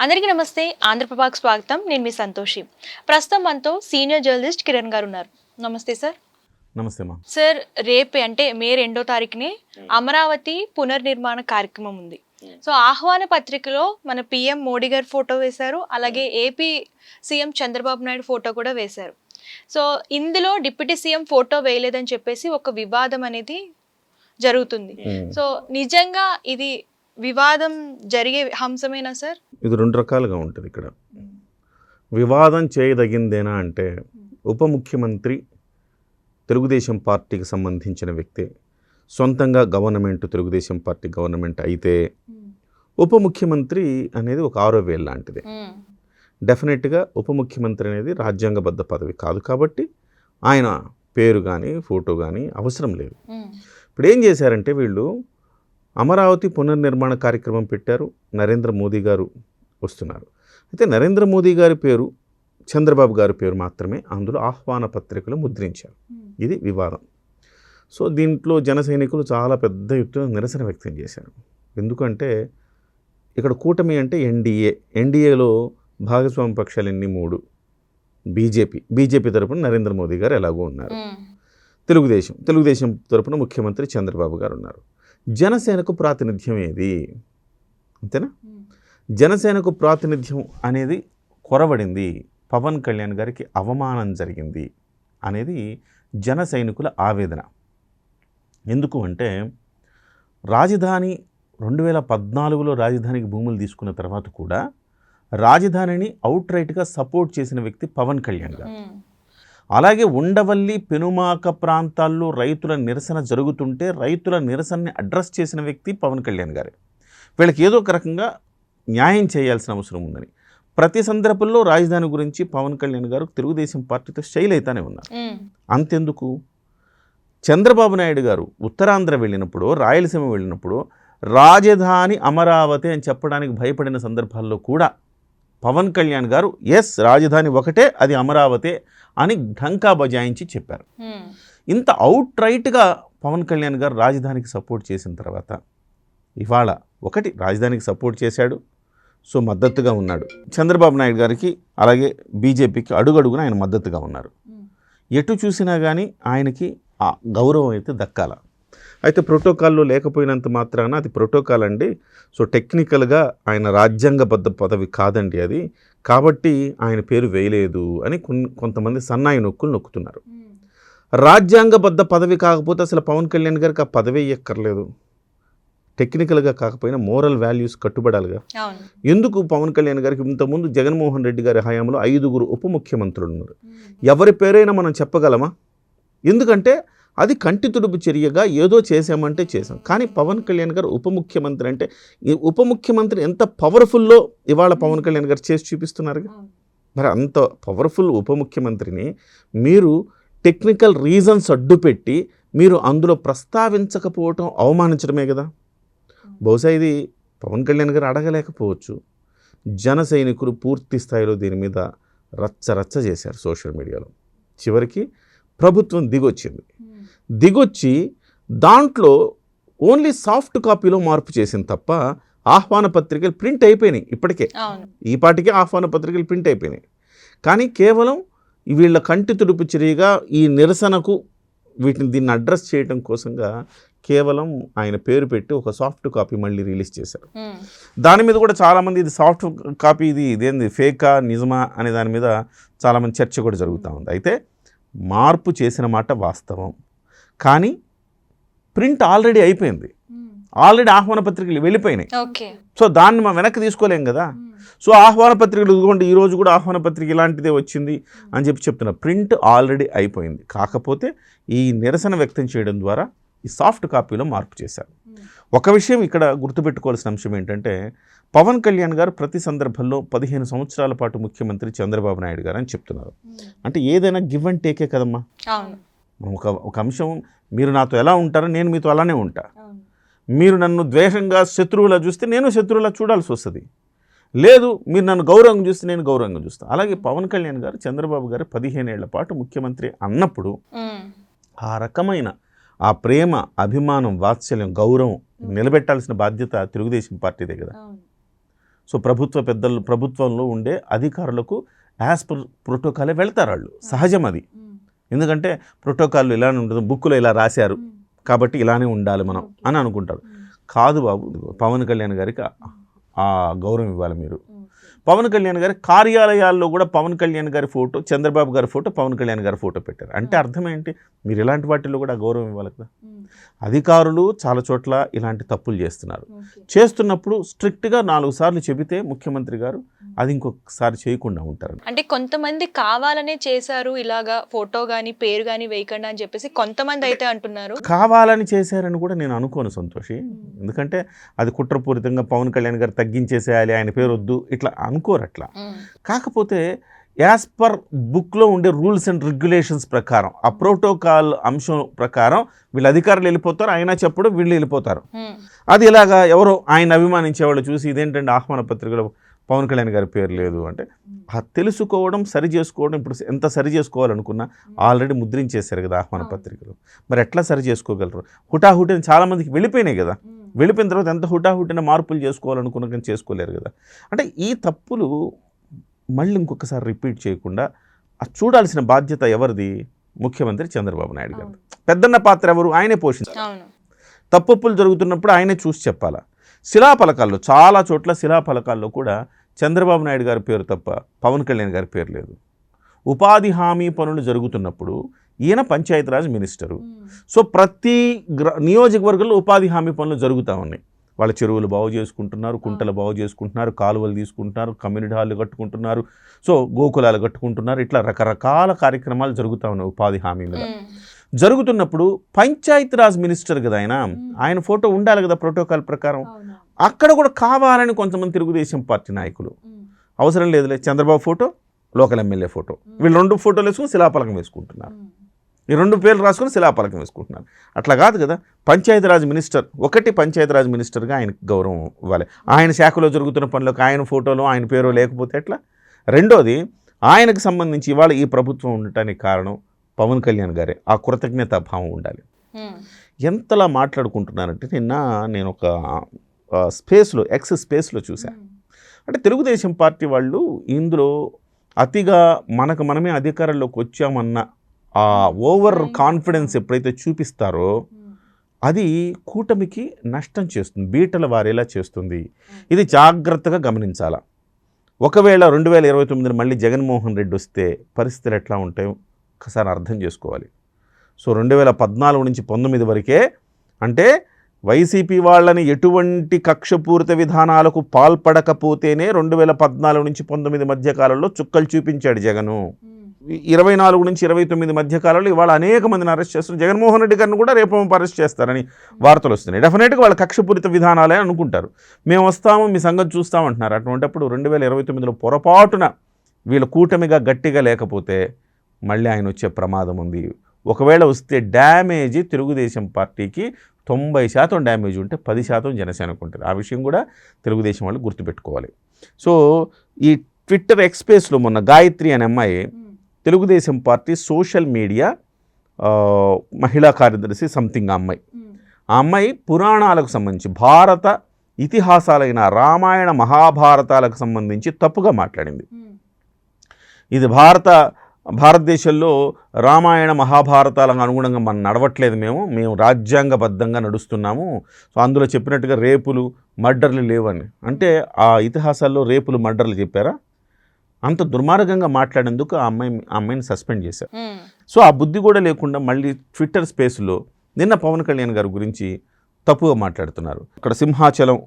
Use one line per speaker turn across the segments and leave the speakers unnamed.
అందరికీ నమస్తే. ఆంధ్రప్రభకు స్వాగతం. నేను మీ సంతోషి. ప్రస్తుతం మనతో సీనియర్ జర్నలిస్ట్ కిరణ్ గారు ఉన్నారు. నమస్తే సార్.
నమస్తే మా
సార్, రేపే అంటే మే 2వ తారీఖునే అమరావతి పునర్నిర్మాణ కార్యక్రమం ఉంది. సో ఆహ్వాన పత్రికలో మన పిఎం మోడీ గారి ఫోటో వేశారు, అలాగే AP CM Chandrababu Naidu photo కూడా వేశారు. సో ఇందులో డిప్యూటీ సీఎం ఫోటో వేయలేదని చెప్పేసి ఒక వివాదం అనేది జరుగుతుంది. సో నిజంగా ఇది వివాదం జరిగే అంశమేనా సార్?
ఇది రెండు రకాలుగా ఉంటుంది. ఇక్కడ వివాదం చేయదగిందేనా అంటే, ఉప ముఖ్యమంత్రి తెలుగుదేశం పార్టీకి సంబంధించిన వ్యక్తి, సొంతంగా తెలుగుదేశం పార్టీ గవర్నమెంట్ అయితే ఉప ముఖ్యమంత్రి అనేది ఒక 6వ వేలు లాంటిది. డెఫినెట్గా ఉప ముఖ్యమంత్రి అనేది రాజ్యాంగబద్ధ పదవి కాదు, కాబట్టి ఆయన పేరు కానీ ఫోటో కానీ అవసరం లేదు. ఇప్పుడు ఏం చేశారంటే, వీళ్ళు అమరావతి పునర్నిర్మాణ కార్యక్రమం పెట్టారు. నరేంద్ర మోదీ గారు వస్తున్నారు. అయితే నరేంద్ర మోదీ గారి పేరు, చంద్రబాబు గారి పేరు మాత్రమే అందులో ఆహ్వాన పత్రికలు ముద్రించారు. ఇది వివాదం. సో దీంట్లో జన సైనికులు చాలా పెద్ద ఎత్తున నిరసన వ్యక్తం చేశారు. ఎందుకంటే ఇక్కడ కూటమి అంటే ఎన్డీఏలో భాగస్వామ్య పక్షాలు ఎన్ని? 3. బీజేపీ తరపున నరేంద్ర మోదీ గారు ఎలాగో ఉన్నారు. తెలుగుదేశం తరపున ముఖ్యమంత్రి చంద్రబాబు గారు ఉన్నారు. జనసేనకు ప్రాతినిధ్యం ఏది? అంతేనా? జనసేనకు ప్రాతినిధ్యం అనేది కొరవడింది, పవన్ కళ్యాణ్ గారికి అవమానం జరిగింది అనేది జన సైనికుల ఆవేదన. ఎందుకు అంటే, రాజధాని 2014లో రాజధానికి భూములు తీసుకున్న తర్వాత కూడా రాజధానిని అవుట్ రైట్గా సపోర్ట్ చేసిన వ్యక్తి పవన్ కళ్యాణ్ గారు. అలాగే ఉండవల్లి, పెనుమాక ప్రాంతాల్లో రైతుల నిరసన జరుగుతుంటే రైతుల నిరసనని అడ్రస్ చేసిన వ్యక్తి పవన్ కళ్యాణ్ గారే. వీళ్ళకి ఏదో ఒక రకంగా న్యాయం చేయాల్సిన అవసరం ఉందని ప్రతి సందర్భంలో రాజధాని గురించి పవన్ కళ్యాణ్ గారు తెలుగుదేశం పార్టీతో స్టైల్ అయితేనే ఉన్నారు. అంతెందుకు, చంద్రబాబు నాయుడు గారు ఉత్తరాంధ్ర వెళ్ళినప్పుడు, రాయలసీమ వెళ్ళినప్పుడు రాజధాని అమరావతి అని చెప్పడానికి భయపడిన సందర్భాల్లో కూడా పవన్ కళ్యాణ్ గారు ఎస్ రాజధాని ఒకటే, అది అమరావతి అని ఢంకా బజాయించి చెప్పారు. ఇంత అవుట్ రైట్గా పవన్ కళ్యాణ్ గారు రాజధానికి సపోర్ట్ చేసిన తర్వాత ఇవాళ ఒకటి రాజధానికి సపోర్ట్ చేశాడు, సో మద్దతుగా ఉన్నాడు. చంద్రబాబు నాయుడు గారికి అలాగే బీజేపీకి అడుగడుగున ఆయన మద్దతుగా ఉన్నారు. ఎటు చూసినా కానీ ఆయనకి ఆ గౌరవం అయితే దక్కాల. అయితే ప్రోటోకాల్లో లేకపోయినంత మాత్రాన అది ప్రోటోకాల్ అండి, సో టెక్నికల్గా ఆయన రాజ్యాంగబద్ధ పదవి కాదండి అది, కాబట్టి ఆయన పేరు వేయలేదు అని కొంతమంది సన్నాయి నొక్కులు నొక్కుతున్నారు. రాజ్యాంగబద్ధ పదవి కాకపోతే అసలు పవన్ కళ్యాణ్ గారికి ఆ పదవి ఎక్కర్లేదు. టెక్నికల్గా కాకపోయినా మోరల్ వాల్యూస్ కట్టుబడాలిగా. ఎందుకు పవన్ కళ్యాణ్ గారికి ఇంతకుముందు జగన్మోహన్ రెడ్డి గారి హయాంలో 5గురు ఉప ముఖ్యమంత్రులు ఉన్నారు. ఎవరి పేరైనా మనం చెప్పగలమా? ఎందుకంటే అది కంటి తుడుపు చర్యగా ఏదో చేసామంటే చేసాం. కానీ పవన్ కళ్యాణ్ గారు ఉప ముఖ్యమంత్రి అంటే, ఈ ఉప ముఖ్యమంత్రి ఎంత పవర్ఫుల్లో ఇవాళ పవన్ కళ్యాణ్ గారు చేసి చూపిస్తున్నారుగా. మరి అంత పవర్ఫుల్ ఉప ముఖ్యమంత్రిని మీరు టెక్నికల్ రీజన్స్ అడ్డుపెట్టి మీరు అందులో ప్రస్తావించకపోవటం అవమానించడమే కదా. బహుశా ఇది పవన్ కళ్యాణ్ గారు అడగలేకపోవచ్చు. జన సైనికులు పూర్తి స్థాయిలో దీని మీద రచ్చ చేశారు సోషల్ మీడియాలో. చివరికి ప్రభుత్వం దిగొచ్చి దాంట్లో ఓన్లీ సాఫ్ట్ కాపీలో మార్పు చేసింది తప్ప ఆహ్వాన పత్రికలు ప్రింట్ అయిపోయినాయి. ఇప్పటికే ఈ పాటికే ఆహ్వాన పత్రికలు ప్రింట్ అయిపోయినాయి. కానీ కేవలం వీళ్ళ కంటి తుడుపు చర్యగా ఈ నిరసనకు దీన్ని అడ్రస్ చేయడం కోసంగా కేవలం ఆయన పేరు పెట్టి ఒక సాఫ్ట్ కాపీ మళ్ళీ రిలీజ్ చేశారు. దాని మీద కూడా చాలామంది ఇది సాఫ్ట్ కాపీ, ఇదేంది ఫేకా నిజమా అనే దాని మీద చాలామంది చర్చ కూడా జరుగుతూ ఉంది. అయితే మార్పు చేసిన మాట వాస్తవం, కానీ ప్రింట్ ఆల్రెడీ అయిపోయింది, ఆల్రెడీ ఆహ్వాన పత్రికలు వెళ్ళిపోయినాయి. సో దాన్ని మనం వెనక్కి తీసుకోలేం కదా. సో ఆహ్వాన పత్రికలు ఇదిగోండి, ఈరోజు కూడా ఆహ్వాన పత్రిక ఇలాంటిదే వచ్చింది అని చెప్తున్నా. ప్రింట్ ఆల్రెడీ అయిపోయింది, కాకపోతే ఈ నిరసన వ్యక్తం చేయడం ద్వారా ఈ సాఫ్ట్ కాపీలో మార్పు చేశారు. ఒక విషయం ఇక్కడ గుర్తుపెట్టుకోవాల్సిన అంశం ఏంటంటే, పవన్ కళ్యాణ్ గారు ప్రతి సందర్భంలో 15 సంవత్సరాల పాటు ముఖ్యమంత్రి చంద్రబాబు నాయుడు గారు అని చెప్తున్నారు. అంటే ఏదైనా గివ్ అండ్ టేకే కదమ్మా. ఒక అంశం, మీరు నాతో ఎలా ఉంటారో నేను మీతో అలానే ఉంటా. మీరు నన్ను ద్వేషంగా శత్రువులా చూస్తే నేను శత్రువులా చూడాల్సి వస్తుంది. లేదు, మీరు నన్ను గౌరవంగా చూస్తే నేను గౌరవంగా చూస్తాను. అలాగే పవన్ కళ్యాణ్ గారు చంద్రబాబు గారు 15 ఏళ్ల పాటు ముఖ్యమంత్రి అన్నప్పుడు ఆ రకమైన ఆ ప్రేమ, అభిమానం, వాత్సల్యం, గౌరవం నిలబెట్టాల్సిన బాధ్యత తెలుగుదేశం పార్టీదే కదా. సో ప్రభుత్వంలో ఉండే అధికారులకు యాజ్ పర్ ప్రోటోకాలే వెళ్తారు వాళ్ళు, సహజం అది. ఎందుకంటే ప్రోటోకాల్ ఇలానే ఉంటుంది, బుక్లో ఇలా రాశారు కాబట్టి ఇలానే ఉండాలి మనం అని అనుకుంటారు. కాదు బాబు, పవన్ కళ్యాణ్ గారికి ఆ గౌరవం ఇవ్వాలి మీరు. పవన్ కళ్యాణ్ గారి కార్యాలయాల్లో కూడా పవన్ కళ్యాణ్ గారి ఫోటో, చంద్రబాబు గారి ఫోటో, పవన్ కళ్యాణ్ గారి ఫోటో పెట్టారు. అంటే అర్థం ఏంటి? మీరు ఇలాంటి వాటిల్లో కూడా గౌరవం ఇవ్వాలి కదా. అధికారులు చాలా చోట్ల ఇలాంటి తప్పులు చేస్తున్నప్పుడు స్ట్రిక్ట్గా 4 సార్లు చెబితే ముఖ్యమంత్రి గారు అది ఇంకొకసారి చేయకుండా ఉంటారు.
అంటే కొంతమంది కావాలనే చేశారు ఇలాగా, ఫోటో కానీ పేరు కానీ వేయకుండా అని చెప్పేసి కొంతమంది అయితే అంటున్నారు.
కావాలని చేశారని కూడా నేను అనుకోను సంతోషి. ఎందుకంటే అది కుట్రపూరితంగా పవన్ కళ్యాణ్ గారు తగ్గించేసేయాలి, ఆయన పేరు వద్దు, ఇట్లా అనుకోరు అట్లా. కాకపోతే యాజ్ పర్ బుక్లో ఉండే రూల్స్ అండ్ రెగ్యులేషన్స్ ప్రకారం, ఆ ప్రోటోకాల్ అంశం ప్రకారం వీళ్ళు అధికారులు వెళ్ళిపోతారు, ఆయన చెప్పడం వీళ్ళు వెళ్ళిపోతారు. అది ఇలాగా ఎవరో ఆయన అభిమానించేవాళ్ళు చూసి ఇదేంటంటే ఆహ్వాన పత్రికలో పవన్ కళ్యాణ్ గారి పేరు లేదు అంటే, తెలుసుకోవడం, సరి చేసుకోవడం. ఇప్పుడు ఎంత సరి చేసుకోవాలనుకున్నా ఆల్రెడీ ముద్రించేశారు కదా ఆహ్వాన పత్రికలు, మరి ఎట్లా సరి చేసుకోగలరు? హుటాహుటిని చాలామందికి వెళ్ళిపోయినాయి కదా, వెళ్ళిపోయిన తర్వాత ఎంత హుటాహుటిన మార్పులు చేసుకోవాలనుకున్నా కానీ చేసుకోలేరు కదా. అంటే ఈ తప్పులు మళ్ళీ ఇంకొకసారి రిపీట్ చేయకుండా చూడాల్సిన బాధ్యత ఎవరిది? ముఖ్యమంత్రి చంద్రబాబు నాయుడు గారు. పెద్దన్న పాత్ర ఎవరు? ఆయనే పోషించాలి. తప్పులు జరుగుతున్నప్పుడు ఆయనే చూసి చెప్పాలా. శిలాఫలకాల్లో చాలా చోట్ల శిలాఫలకాల్లో కూడా చంద్రబాబు నాయుడు గారి పేరు తప్ప పవన్ కళ్యాణ్ గారి పేరు లేదు. ఉపాధి హామీ పనులు జరుగుతున్నప్పుడు ఈయన పంచాయతీరాజ్ మినిస్టరు. సో ప్రతి నియోజకవర్గంలో ఉపాధి హామీ పనులు జరుగుతూ ఉన్నాయి. వాళ్ళ చెరువులు బాగు చేసుకుంటున్నారు, కుంటలు బాగు చేసుకుంటున్నారు, కాలువలు తీసుకుంటున్నారు, కమ్యూనిటీ హాళ్ళు కట్టుకుంటున్నారు, సో గోకులాలు కట్టుకుంటున్నారు. ఇట్లా రకరకాల కార్యక్రమాలు జరుగుతూ ఉన్నాయి ఉపాధి హామీ మీద. జరుగుతున్నప్పుడు పంచాయతీరాజ్ మినిస్టర్ కదా ఆయన ఫోటో ఉండాలి కదా ప్రోటోకాల్ ప్రకారం. అక్కడ కూడా కావాలని కొంతమంది తెలుగుదేశం పార్టీ నాయకులు అవసరం లేదులే Chandrababu photo, local MLA photo, వీళ్ళు 2 ఫోటోలు వేసుకుని శిలాఫలకం వేసుకుంటున్నారు, ఈ 2 పేర్లు రాసుకొని శిలాఫలకం వేసుకుంటున్నారు. అట్లా కాదు కదా. పంచాయతీరాజ్ మినిస్టర్ పంచాయతీరాజ్ మినిస్టర్గా ఆయనకు గౌరవం ఇవ్వాలి. ఆయన శాఖలో జరుగుతున్న పనులకు ఆయన ఫోటోలో ఆయన పేరు లేకపోతే ఎట్లా? రెండోది, ఆయనకు సంబంధించి ఇవాళ ఈ ప్రభుత్వం ఉండటానికి కారణం పవన్ కళ్యాణ్ గారే. ఆ కృతజ్ఞతాభావం ఉండాలి. ఎంతలా మాట్లాడుకుంటున్నారంటే నేను ఒక స్పేస్లో ఎక్స్ స్పేస్లో చూశాను. అంటే తెలుగుదేశం పార్టీ వాళ్ళు ఇందులో అతిగా మనమే అధికారంలోకి వచ్చామన్న ఆ ఓవర్ కాన్ఫిడెన్స్ ఎప్పుడైతే చూపిస్తారో అది కూటమికి నష్టం చేస్తుంది, బీటలు వారేలా చేస్తుంది. ఇది జాగ్రత్తగా గమనించాలా. ఒకవేళ 2029 మళ్ళీ జగన్మోహన్ రెడ్డి వస్తే పరిస్థితులు ఎట్లా ఉంటాయో ఒకసారి అర్థం చేసుకోవాలి. సో 2014 నుంచి 19 వరకే, అంటే వైసీపీ వాళ్ళని ఎటువంటి కక్షపూరిత విధానాలకు పాల్పడకపోతేనే 2014 నుంచి 19 మధ్యకాలంలో చుక్కలు చూపించాడు జగను. 24 నుంచి 29 మధ్యకాలంలో ఇవాళ అనేక మందిని అరెస్ట్ చేస్తున్నారు. జగన్మోహన్ రెడ్డి గారిని కూడా రేపు అరెస్ట్ చేస్తారని వార్తలు వస్తున్నాయి. డెఫినెట్గా వాళ్ళ కక్షపూరిత విధానాలే అనుకుంటారు. మేము వస్తాము, మీ సంగతి చూస్తామంటున్నారు. అటువంటిప్పుడు 2029లో పొరపాటున వీళ్ళ కూటమిగా గట్టిగా లేకపోతే మళ్ళీ ఆయన వచ్చే ప్రమాదం ఉంది. ఒకవేళ వస్తే డ్యామేజ్ తెలుగుదేశం పార్టీకి 90% డ్యామేజ్ ఉంటే 10% జనసేనకు ఉంటుంది. ఆ విషయం కూడా తెలుగుదేశం వాళ్ళు గుర్తుపెట్టుకోవాలి. సో ఈ ట్విట్టర్ ఎక్స్పేస్లో మొన్న గాయత్రి అనే అమ్మాయి తెలుగుదేశం పార్టీ సోషల్ మీడియా మహిళా కార్యదర్శి సంథింగ్, ఆ అమ్మాయి పురాణాలకు సంబంధించి భారత ఇతిహాసాలైన రామాయణ మహాభారతాలకు సంబంధించి తప్పుగా మాట్లాడింది. ఇది భారతదేశంలో రామాయణ మహాభారతాలకు అనుగుణంగా మనం నడవట్లేదు, మేము రాజ్యాంగబద్ధంగా నడుస్తున్నాము. సో అందులో చెప్పినట్టుగా రేపులు మర్డర్లు లేవని. అంటే ఆ ఇతిహాసాల్లో రేపులు మర్డర్లు చెప్పారా? అంత దుర్మార్గంగా మాట్లాడేందుకు ఆ అమ్మాయిని సస్పెండ్ చేశారు. సో ఆ బుద్ధి కూడా లేకుండా మళ్ళీ ట్విట్టర్ స్పేస్లో నిన్న పవన్ కళ్యాణ్ గారి గురించి తప్పుగా మాట్లాడుతున్నారు. అక్కడ సింహాచలం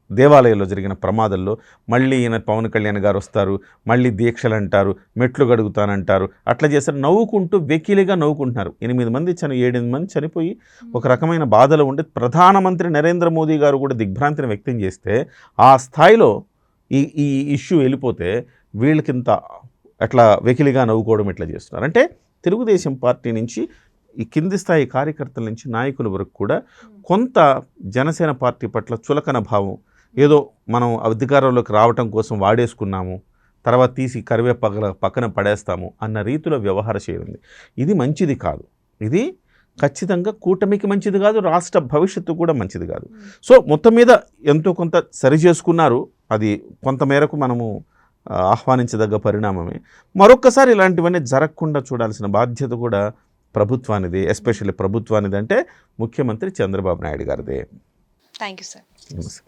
దేవాలయంలో జరిగిన ప్రమాదంలో మళ్ళీ ఈయన పవన్ కళ్యాణ్ గారు వస్తారు, మళ్ళీ దీక్షలు అంటారు, మెట్లు గడుగుతానంటారు, అట్లా చేస్తారు. నవ్వుకుంటూ వెకిలిగా నవ్వుకుంటున్నారు. 8 మంది 7 మంది చనిపోయి ఒక రకమైన బాధలో ఉండి ప్రధానమంత్రి నరేంద్ర మోదీ గారు కూడా దిగ్భ్రాంతిని వ్యక్తం చేస్తే ఆ స్థాయిలో ఈ ఇష్యూ వెళ్ళిపోతే వీళ్ళకింత అట్లా వెకిలిగా నవ్వుకోవడం ఇట్లా చేస్తున్నారు. అంటే తెలుగుదేశం పార్టీ నుంచి ఈ కింది స్థాయి కార్యకర్తల నుంచి నాయకుల వరకు కూడా కొంత జనసేన పార్టీ పట్ల చులకన భావం, ఏదో మనం అధికారంలోకి రావటం కోసం వాడేసుకున్నాము, తర్వాత తీసి పక్కన పడేస్తాము అన్న రీతిలో వ్యవహార చేయండి. ఇది మంచిది కాదు. ఇది ఖచ్చితంగా కూటమికి మంచిది కాదు, రాష్ట్ర భవిష్యత్తు కూడా మంచిది కాదు. సో మొత్తం మీద ఎంతో కొంత సరి చేసుకున్నారు. అది కొంతమేరకు మనము ఆహ్వానించదగ్గ పరిణామమే. మరొక్కసారి ఇలాంటివన్నీ జరగకుండా చూడాల్సిన బాధ్యత కూడా ప్రభుత్వానిది, ఎస్పెషల్లీ ప్రభుత్వానిది అంటే ముఖ్యమంత్రి చంద్రబాబు నాయుడు గారిదే.
Thank you sir.
నమస్తే.